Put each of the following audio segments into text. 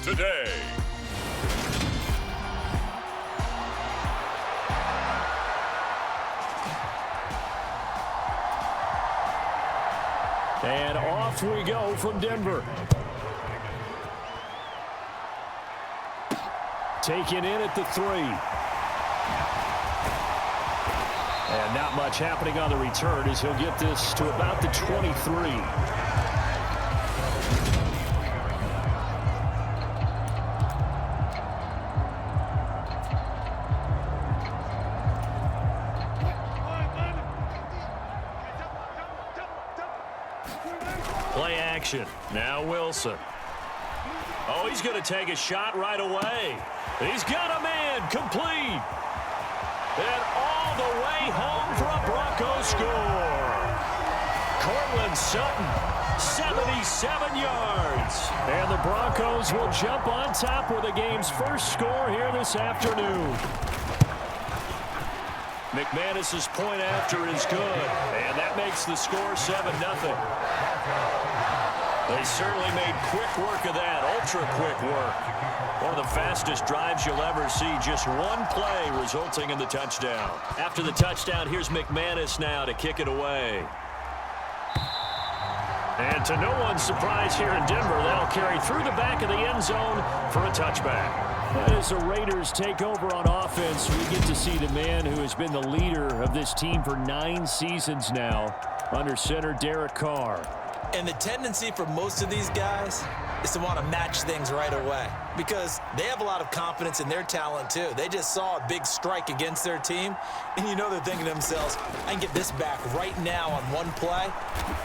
today. And off we go from Denver. Taken in at the 3. And not much happening on the return as he'll get this to about the 23. Play action. Now Wilson. Oh, he's going to take a shot right away. He's got a man complete. And all the way home for a Broncos score. Cortland Sutton, 77 yards. And the Broncos will jump on top with the game's first score here this afternoon. McManus's point after is good. And that makes the score 7-0. They certainly made quick work of that, ultra-quick work. One of the fastest drives you'll ever see, just one play resulting in the touchdown. After the touchdown, here's McManus now to kick it away. And to no one's surprise here in Denver, that'll carry through the back of the end zone for a touchback. And as the Raiders take over on offense, we get to see the man who has been the leader of this team for 9 seasons now, under center Derek Carr. And the tendency for most of these guys is to want to match things right away because they have a lot of confidence in their talent too. They just saw a big strike against their team, and you know they're thinking to themselves, I can get this back right now on one play.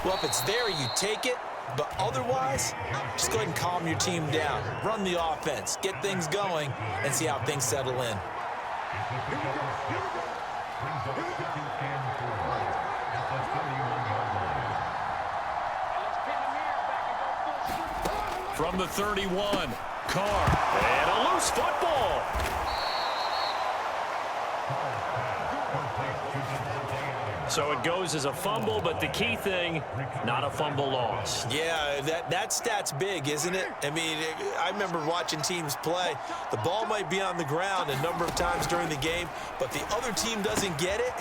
Well, if it's there, you take it. But otherwise, just go ahead and calm your team down. Run the offense, get things going, and see how things settle in. From the 31, Carr, and a loose football. So it goes as a fumble, but the key thing, not a fumble loss. Yeah, that stat's big, isn't it? I mean, I remember watching teams play. The ball might be on the ground a number of times during the game, but the other team doesn't get it.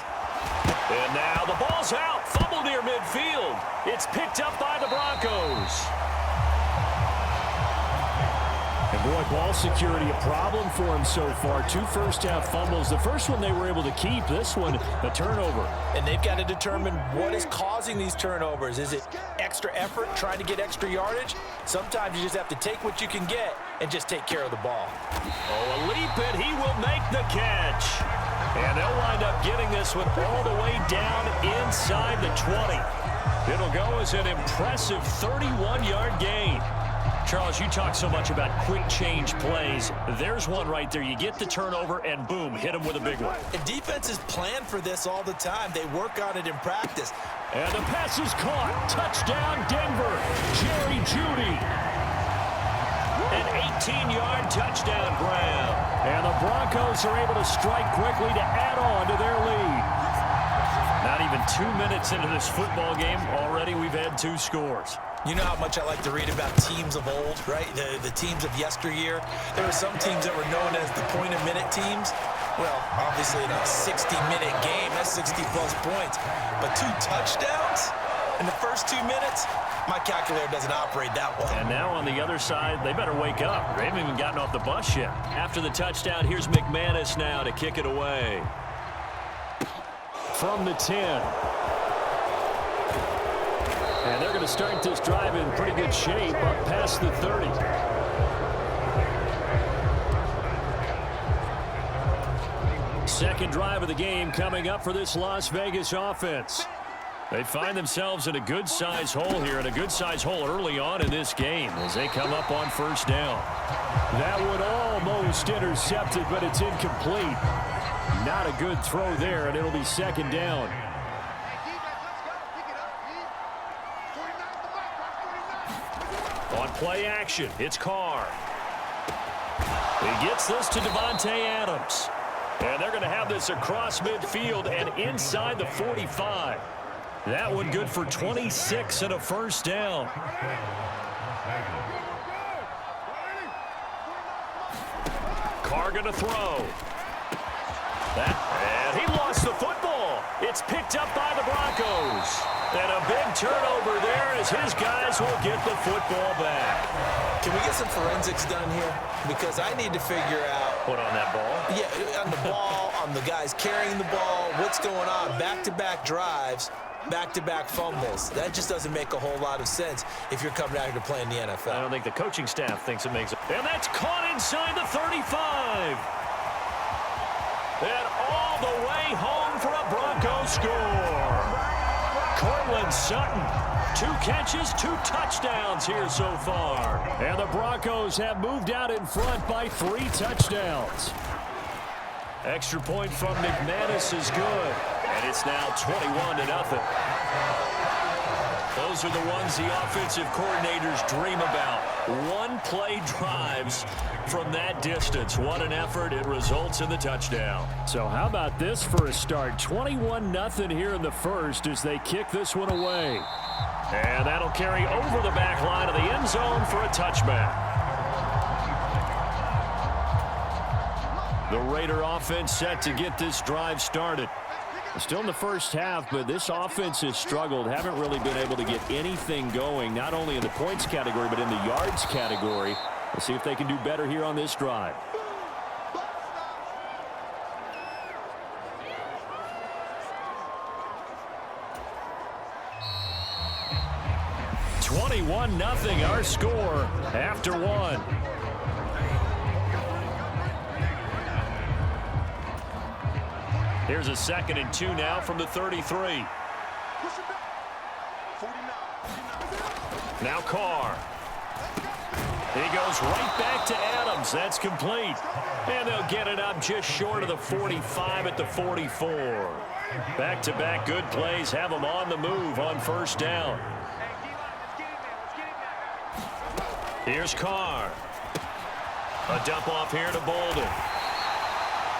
And now the ball's out, fumble near midfield. It's picked up by the Broncos. And boy, ball security a problem for him so far. 2 first-half fumbles. The first one they were able to keep. This one, a turnover. And they've got to determine what is causing these turnovers. Is it extra effort, trying to get extra yardage? Sometimes you just have to take what you can get and just take care of the ball. Oh, a leap, and he will make the catch. And they'll wind up getting this one all the way down inside the 20. It'll go as an impressive 31-yard gain. Charles, you talk so much about quick change plays. There's one right there. You get the turnover, and boom, hit him with a big one. And defenses plan for this all the time. They work on it in practice. And the pass is caught. Touchdown, Denver. Jerry Jeudy. An 18-yard touchdown grab. And the Broncos are able to strike quickly to add on to their lead. Not even 2 minutes into this football game, already we've had 2 scores. You know how much I like to read about teams of old, right? The teams of yesteryear. There were some teams that were known as the point-a-minute teams. Well, obviously in a 60-minute game, that's 60-plus points. But 2 touchdowns in the first 2 minutes? My calculator doesn't operate that well. And now on the other side, they better wake up. They haven't even gotten off the bus yet. After the touchdown, here's McManus now to kick it away. From the 10. And they're going to start this drive in pretty good shape up past the 30. Second drive of the game coming up for this Las Vegas offense. They find themselves in a good-sized hole here, and a good-sized hole early on in this game as they come up on first down. That one almost intercepted, but it's incomplete. Not a good throw there, and it'll be second down. On play action, it's Carr. He gets this to Devontae Adams. And they're going to have this across midfield and inside the 45. That one good for 26 and a first down. Carr going to throw. And he lost the football. It's picked up by the Broncos. And a big turnover there as his guys will get the football back. Can we get some forensics done here? Because I need to figure out. What on that ball? Yeah, on the ball, on the guys carrying the ball, what's going on. Back-to-back drives, back-to-back fumbles. That just doesn't make a whole lot of sense if you're coming out here to play in the NFL. I don't think the coaching staff thinks it makes it. And that's caught inside the 35. And all the way home for a Broncos score. Cortland Sutton, 2 catches, 2 touchdowns here so far. And the Broncos have moved out in front by 3 touchdowns. Extra point from McManus is good. And it's now 21-0. Those are the ones the offensive coordinators dream about. One-play drives from that distance. What an effort. It results in the touchdown. So how about this for a start? 21-0 here in the first as they kick this one away. And that'll carry over the back line of the end zone for a touchback. The Raider offense set to get this drive started. Still in the first half, but this offense has struggled. Haven't really been able to get anything going, not only in the points category, but in the yards category. We'll see if they can do better here on this drive. (21-0) our score after 1. Here's a 2nd and 2 now from the 33. Now Carr. He goes right back to Adams. That's complete. And they'll get it up just short of the 45 at the 44. Back-to-back good plays have them on the move on first down. Here's Carr. A dump off here to Bolden.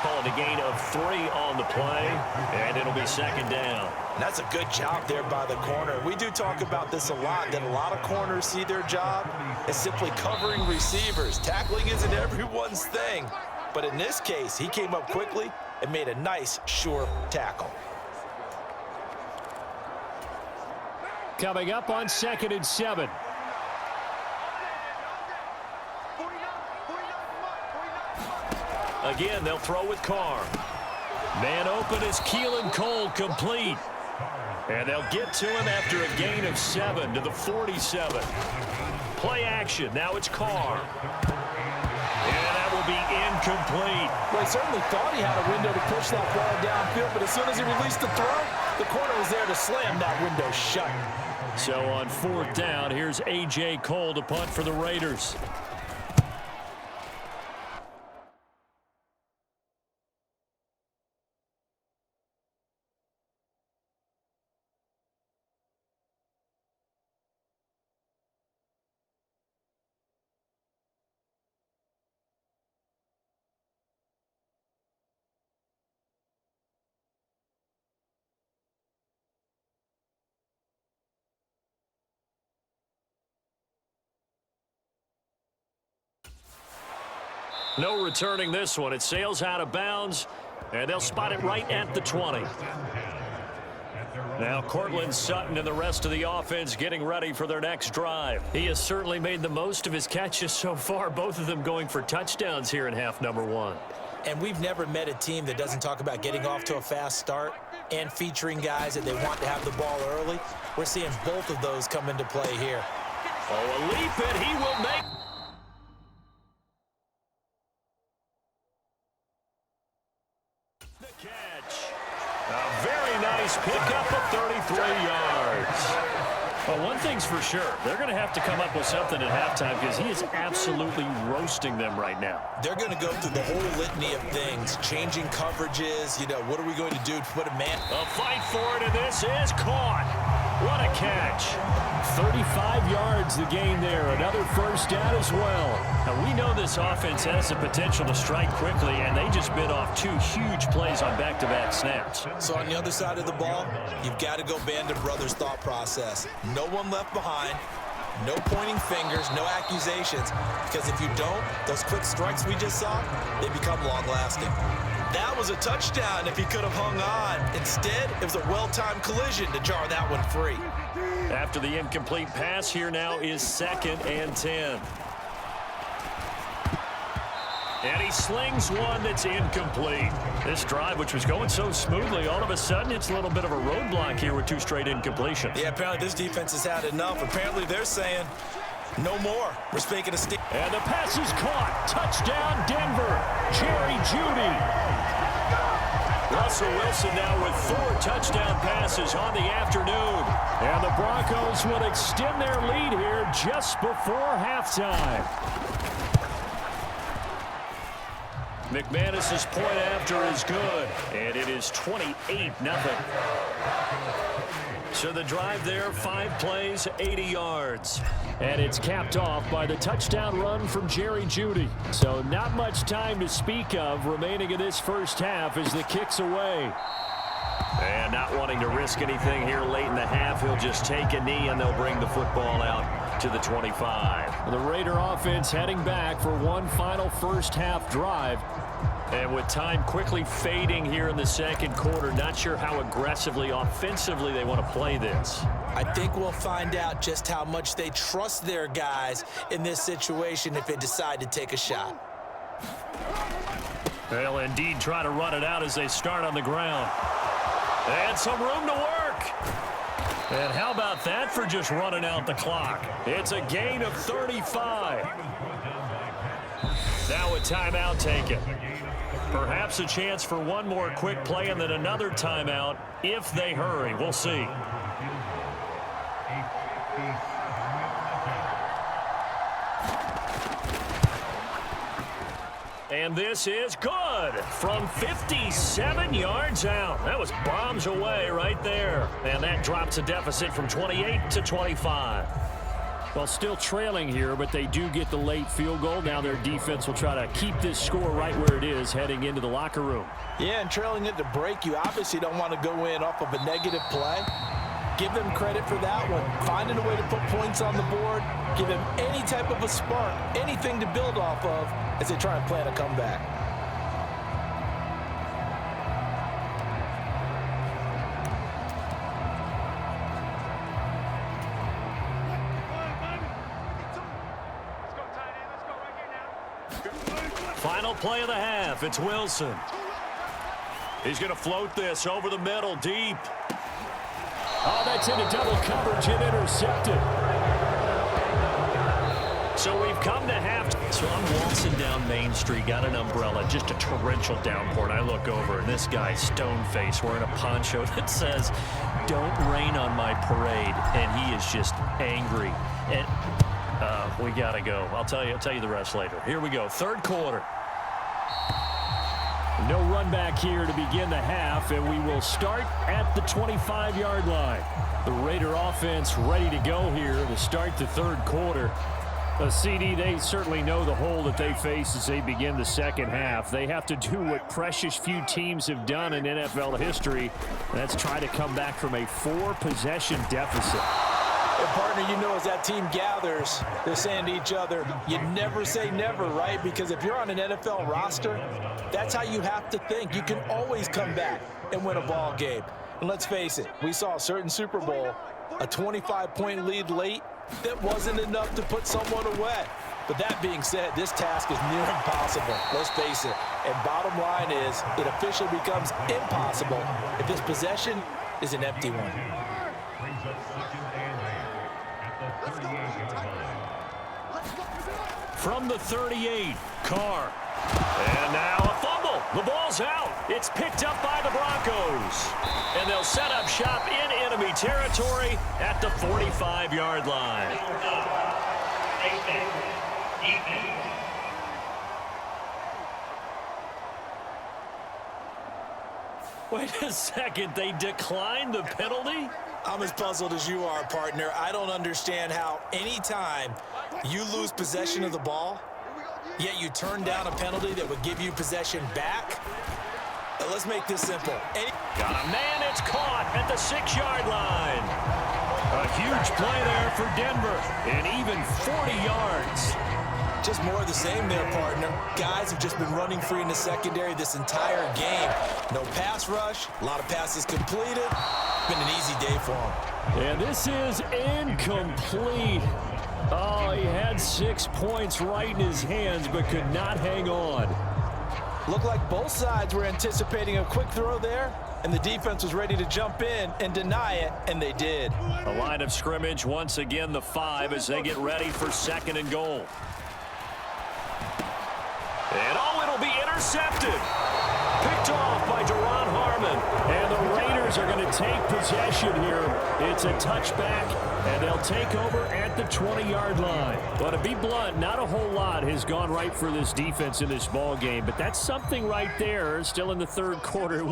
Calling a gain of 3 on the play, and it'll be 2nd down. And that's a good job there by the corner. We do talk about this a lot, that a lot of corners see their job as simply covering receivers. Tackling isn't everyone's thing. But in this case, he came up quickly and made a nice, sure tackle. Coming up on 2nd and 7. Again, they'll throw with Carr. Man open is Keelan Cole, complete. And they'll get to him after a gain of 7 to the 47. Play action. Now it's Carr. And that will be incomplete. Well, he certainly thought he had a window to push that ball downfield, but as soon as he released the throw, the corner was there to slam that window shut. So on 4th down, here's A.J. Cole to punt for the Raiders. No returning this one. It sails out of bounds, and they'll spot it right at the 20. Now Cortland Sutton and the rest of the offense getting ready for their next drive. He has certainly made the most of his catches so far, both of them going for touchdowns here in half number 1. And we've never met a team that doesn't talk about getting off to a fast start and featuring guys that they want to have the ball early. We're seeing both of those come into play here. Oh, a leap, and he will make... A very nice pickup of 33 yards. Well, one thing's for sure. They're going to have to come up with something at halftime because he is absolutely roasting them right now. They're going to go through the whole litany of things, changing coverages. You know, what are we going to do to put a man? A fight for it, and this is caught. What a catch. 35 yards the gain there. Another first down as well. Now, we know this offense has the potential to strike quickly, and they just bit off 2 huge plays on back-to-back snaps. So on the other side of the ball, you've got to go Band of Brothers thought process. No one left behind. No pointing fingers, no accusations, because if you don't, those quick strikes we just saw, they become long-lasting. That was a touchdown if he could have hung on. Instead, it was a well-timed collision to jar that one free. After the incomplete pass, here now is 2nd and 10. And he slings one that's incomplete. This drive, which was going so smoothly, all of a sudden it's a little bit of a roadblock here with 2 straight incompletions. Yeah, apparently this defense has had enough. Apparently they're saying, no more. We're speaking of Steve. And the pass is caught. Touchdown, Denver. Jerry Jeudy. Russell Wilson now with 4 touchdown passes on the afternoon. And the Broncos will extend their lead here just before halftime. McManus's point after is good, and it is 28-0. So the drive there, 5 plays, 80 yards. And it's capped off by the touchdown run from Jerry Jeudy. So not much time to speak of remaining in this first half as the kick's away. And not wanting to risk anything here late in the half, he'll just take a knee and they'll bring the football out to the 25. The Raider offense heading back for one final first half drive. And with time quickly fading here in the second quarter, not sure how aggressively, offensively they want to play this. I think we'll find out just how much they trust their guys in this situation if they decide to take a shot. They'll indeed try to run it out as they start on the ground. And some room to work. And how about that for just running out the clock? It's a gain of 35. Now a timeout taken. Perhaps a chance for one more quick play and then another timeout if they hurry. We'll see. And this is good from 57 yards out. That was bombs away right there. And that drops a deficit from 28 to 25. Well, still trailing here, but they do get the late field goal. Now their defense will try to keep this score right where it is heading into the locker room. Yeah, and trailing it to break, you obviously don't want to go in off of a negative play. Give them credit for that one. Finding a way to put points on the board. Give them any type of a spark, anything to build off of as they try and plan a comeback. Final play of the half. It's Wilson. He's going to float this over the middle, deep. Oh, that's into double coverage and intercepted. So we've come to half. So I'm waltzing down Main Street, got an umbrella, just a torrential downpour, and I look over, and this guy's stone-faced wearing a poncho that says, "Don't rain on my parade," and he is just angry. And we got to go. I'll tell you the rest later. Here we go, third quarter. No run back here to begin the half, and we will start at the 25-yard line. The Raider offense ready to go here to start the third quarter. CD, they certainly know the hole that they face as they begin the second half. They have to do what precious few teams have done in NFL history. That's try to come back from a 4-possession deficit. And partner, you know, as that team gathers, they're saying to each other, you never say never, right? Because if you're on an NFL roster, that's how you have to think. You can always come back and win a ball game. And let's face it, we saw a certain Super Bowl, a 25-point lead late, that wasn't enough to put someone away. But that being said, this task is near impossible. Let's face it. And bottom line is, it officially becomes impossible if this possession is an empty one. From the 38, Carr. And now a fumble. The ball's out. It's picked up by the Broncos. And they'll set up shop in enemy territory at the 45-yard line. Wait a second. They declined the penalty? I'm as puzzled as you are, partner. I don't understand how anytime you lose possession of the ball, yet you turn down a penalty that would give you possession back. Let's make this simple. Got a man, it's caught at the 6-yard line. A huge play there for Denver, and even 40 yards. Just more of the same there, partner. Guys have just been running free in the secondary this entire game. No pass rush, a lot of passes completed. Been an easy day for them. And this is incomplete. Oh, he had 6 points right in his hands, but could not hang on. Looked like both sides were anticipating a quick throw there, and the defense was ready to jump in and deny it, and they did. A line of scrimmage, once again the 5 as they get ready for 2nd and goal. And it'll be intercepted. Picked off by Duron Harmon. And the Raiders are going to take possession here. It's a touchback, and they'll take over at the 20-yard line. But to be blunt, not a whole lot has gone right for this defense in this ball game. But that's something right there. Still in the 3rd quarter.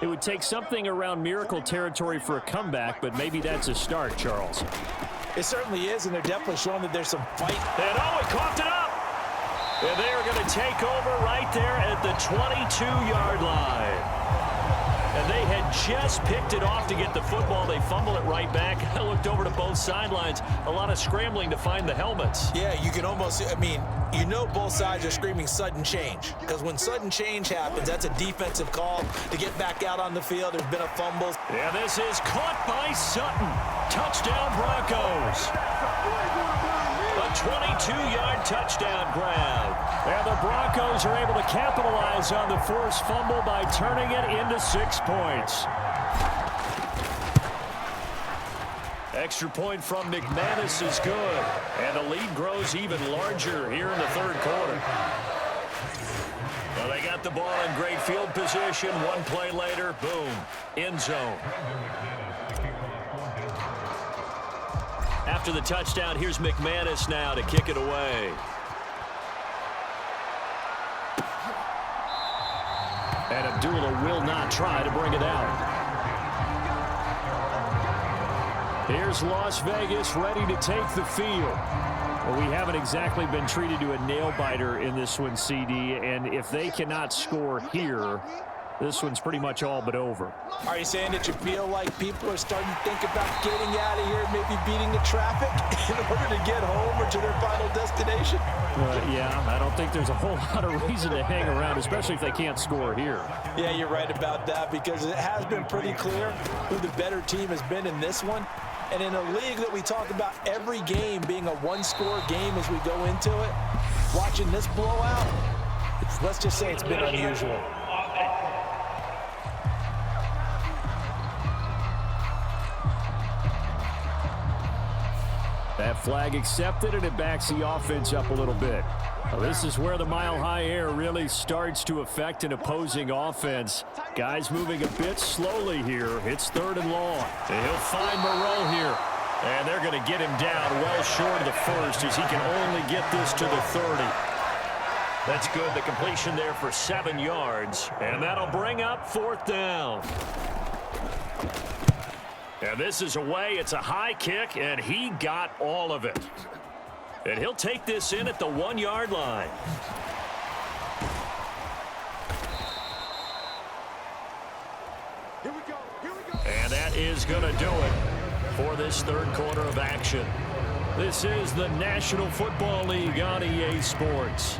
It would take something around miracle territory for a comeback, but maybe that's a start, Charles. It certainly is, and they're definitely showing that there's some fight. And he coughed it up. And they are going to take over right there at the 22-yard line. And they had just picked it off to get the football. They fumble it right back. I looked over to both sidelines. A lot of scrambling to find the helmets. Yeah, you can almost, you know both sides are screaming sudden change. Because when sudden change happens, that's a defensive call to get back out on the field. There's been a fumble. Yeah, this is caught by Sutton. Touchdown Broncos. A 22-yard touchdown grab. And the Broncos are able to capitalize on the forced fumble by turning it into 6 points. Extra point from McManus is good. And the lead grows even larger here in the 3rd quarter. Well, they got the ball in great field position. One play later, boom, end zone. After the touchdown, here's McManus now to kick it away. And Abdullah will not try to bring it out. Here's Las Vegas ready to take the field. Well, we haven't exactly been treated to a nail-biter in this one, CD, and if they cannot score here, this one's pretty much all but over. Are you saying that you feel like people are starting to think about getting out of here, maybe beating the traffic in order to get home or to their final destination? Yeah, I don't think there's a whole lot of reason to hang around, especially if they can't score here. Yeah, you're right about that, because it has been pretty clear who the better team has been in this one. And in a league that we talk about every game being a one-score game as we go into it, watching this blowout, let's just say it's been unusual. That flag accepted, and it backs the offense up a little bit. Well, this is where the mile-high air really starts to affect an opposing offense. Guys moving a bit slowly here. It's 3rd and long. And he'll find Moreau here. And they're going to get him down well short of the 1st as he can only get this to the 30. That's good. The completion there for 7 yards. And that'll bring up 4th down. And this is away. It's a high kick, and he got all of it. And he'll take this in at the 1-yard line. Here we go. And that is going to do it for this 3rd quarter of action. This is the National Football League on EA Sports.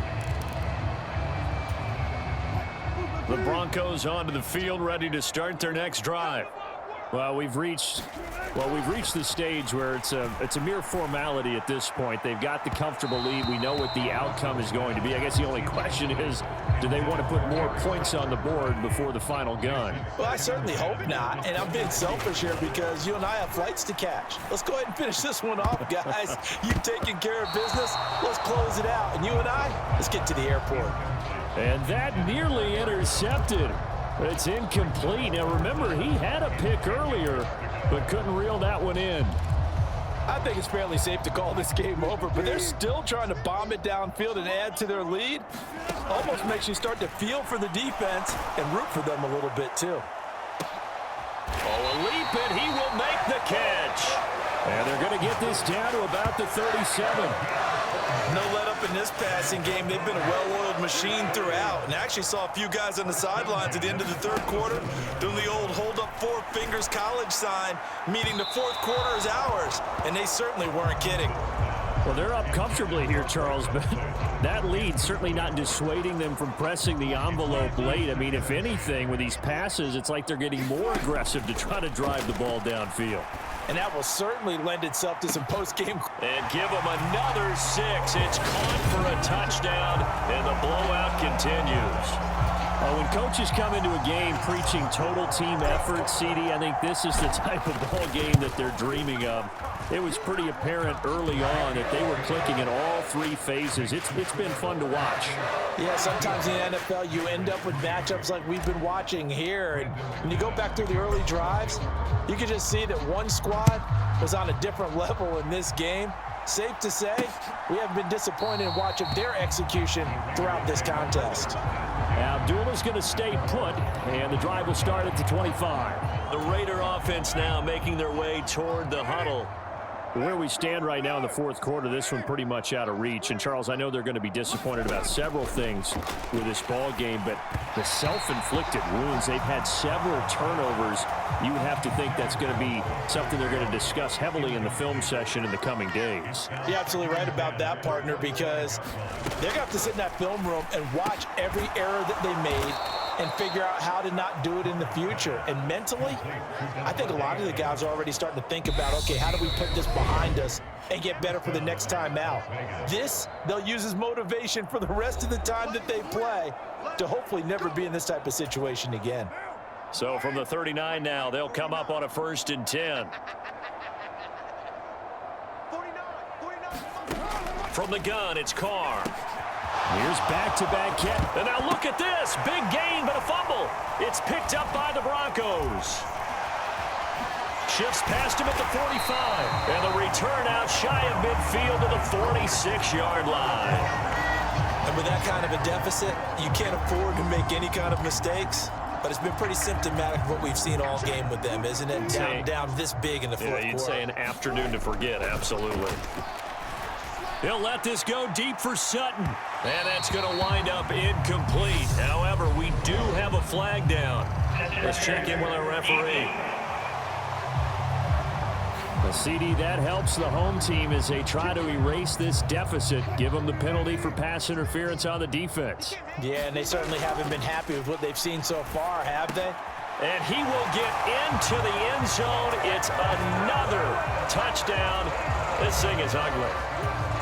The Broncos onto the field, ready to start their next drive. Well, we've reached the stage where it's a mere formality at this point. They've got the comfortable lead. We know what the outcome is going to be. I guess the only question is, do they want to put more points on the board before the final gun? Well, I certainly hope not, and I'm being selfish here because you and I have flights to catch. Let's go ahead and finish this one off, guys. You've taken care of business. Let's close it out, and you and I, let's get to the airport. And that nearly intercepted. But it's incomplete. Now, remember, he had a pick earlier, but couldn't reel that one in. I think it's fairly safe to call this game over, but they're still trying to bomb it downfield and add to their lead. Almost makes you start to feel for the defense and root for them a little bit, too. Oh, a leap, and he will make the catch. And they're going to get this down to about the 37. No let up in this passing game. They've been a well-oiled machine throughout. And I actually saw a few guys on the sidelines at the end of the third quarter doing the old hold up four fingers college sign, meaning the fourth quarter is ours. And they certainly weren't kidding. Well, they're up comfortably here, Charles, but that lead certainly not dissuading them from pressing the envelope late. I mean, if anything, with these passes, it's like they're getting more aggressive to try to drive the ball downfield. And that will certainly lend itself to some post-game. And give them another 6. It's caught for a touchdown, and the blowout continues. When coaches come into a game preaching total team effort, CD, I think this is the type of ball game that they're dreaming of. It was pretty apparent early on that they were clicking in all 3 phases. It's been fun to watch. Yeah, sometimes in the NFL you end up with matchups like we've been watching here. And when you go back through the early drives, you can just see that one squad was on a different level in this game. Safe to say, we haven't been disappointed in watching their execution throughout this contest. Abdullah's going to stay put, and the drive will start at the 25. The Raider offense now making their way toward the huddle. Where we stand right now in the fourth quarter, this one pretty much out of reach. And, Charles, I know they're going to be disappointed about several things with this ball game, but the self-inflicted wounds, they've had several turnovers. You would have to think that's going to be something they're going to discuss heavily in the film session in the coming days. You're absolutely right about that, partner, because they're going to have to sit in that film room and watch every error that they made and figure out how to not do it in the future. And mentally, I think a lot of the guys are already starting to think about, okay, how do we put this behind us and get better for the next time out? This, they'll use as motivation for the rest of the time that they play to hopefully never be in this type of situation again. So from the 39 now, they'll come up on a 1st and 10. From the gun, it's Carr. Here's back-to-back catch. And now look at this. Big gain, but a fumble. It's picked up by the Broncos. Shifts past him at the 45. And the return out shy of midfield to the 46-yard line. And with that kind of a deficit, you can't afford to make any kind of mistakes. But it's been pretty symptomatic of what we've seen all game with them, isn't it? Down this big in the fourth quarter. You'd say an afternoon to forget, absolutely. He'll let this go deep for Sutton. And that's going to wind up incomplete. However, we do have a flag down. Let's check in with our referee. The CD, that helps the home team as they try to erase this deficit, give them the penalty for pass interference on the defense. Yeah, and they certainly haven't been happy with what they've seen so far, have they? And he will get into the end zone. It's another touchdown. This thing is ugly.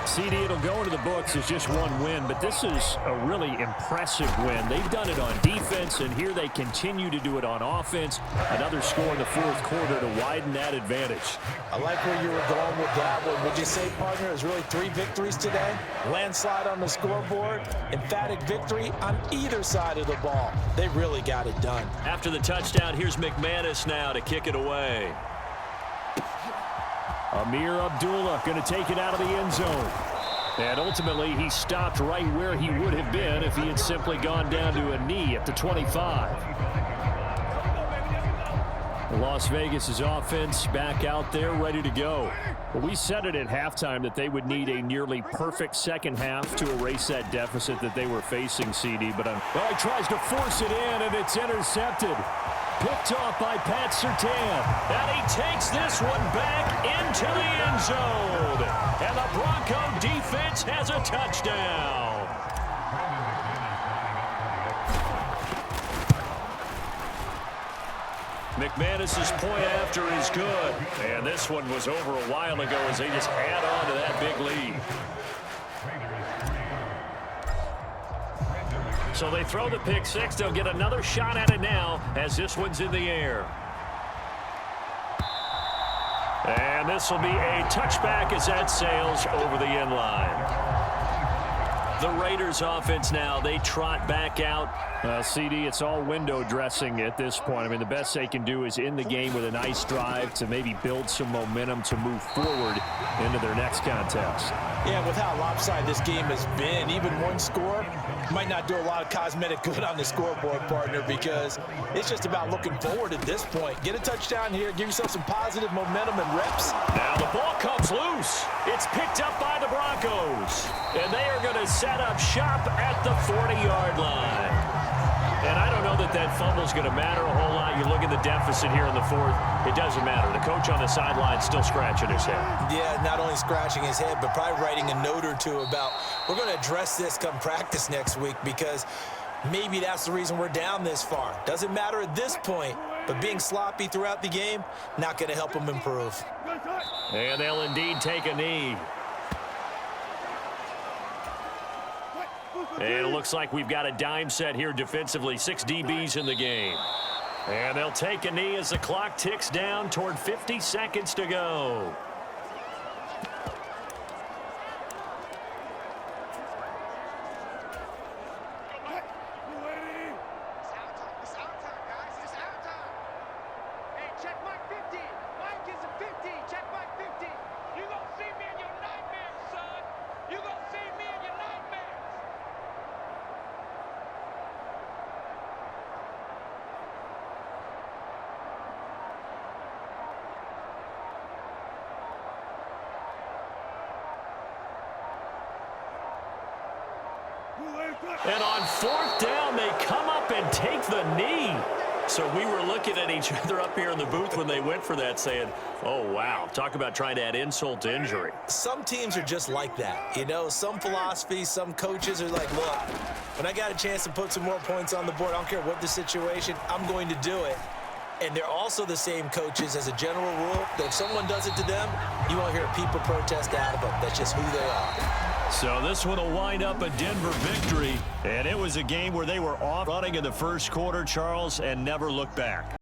CD, it'll go into the books as just one win, but this is a really impressive win. They've done it on defense, and here they continue to do it on offense. Another score in the fourth quarter to widen that advantage. I like where you were going with that one. Would you say, partner, it was really 3 victories today? Landslide on the scoreboard, emphatic victory on either side of the ball. They really got it done. After the touchdown, here's McManus now to kick it away. Amir Abdullah going to take it out of the end zone. And ultimately, he stopped right where he would have been if he had simply gone down to a knee at the 25. Las Vegas' offense back out there ready to go. Well, we said it at halftime that they would need a nearly perfect second half to erase that deficit that they were facing, CD. But he tries to force it in, and it's intercepted. Picked off by Pat Surtain. And he takes this one back into the end zone. And the Bronco defense has a touchdown. McManus's point after is good. And this one was over a while ago as they just add on to that big lead. So they throw the pick six. They'll get another shot at it now as this one's in the air. And this will be a touchback as that sails over the end line. The Raiders offense now, they trot back out. CD, it's all window dressing at this point. I mean, the best they can do is in the game with a nice drive to maybe build some momentum to move forward into their next contest. Yeah, with how lopsided this game has been, even one score might not do a lot of cosmetic good on the scoreboard, partner, because it's just about looking forward at this point. Get a touchdown here, give yourself some positive momentum and reps. Now the ball comes loose. It's picked up by the Broncos. And they are going to set up shop at the 40-yard line. And I don't know that that fumble is going to matter a whole lot. You look at the deficit here in the fourth. It doesn't matter. The coach on the sideline still scratching his head. Yeah, not only scratching his head, but probably writing a note or two about, we're going to address this come practice next week, because maybe that's the reason we're down this far. Doesn't matter at this point, but being sloppy throughout the game, not going to help them improve. And they'll indeed take a knee. And it looks like we've got a dime set here defensively. 6 DBs in the game. And they'll take a knee as the clock ticks down toward 50 seconds to go. And on 4th down, they come up and take the knee. So we were looking at each other up here in the booth when they went for that, saying, oh, wow, talk about trying to add insult to injury. Some teams are just like that. You know, some philosophies, some coaches are like, look, when I got a chance to put some more points on the board, I don't care what the situation, I'm going to do it. And they're also the same coaches as a general rule that if someone does it to them, you won't hear a people protest out of them. That's just who they are. So this one will wind up a Denver victory. And it was a game where they were off running in the first quarter, Charles, and never looked back.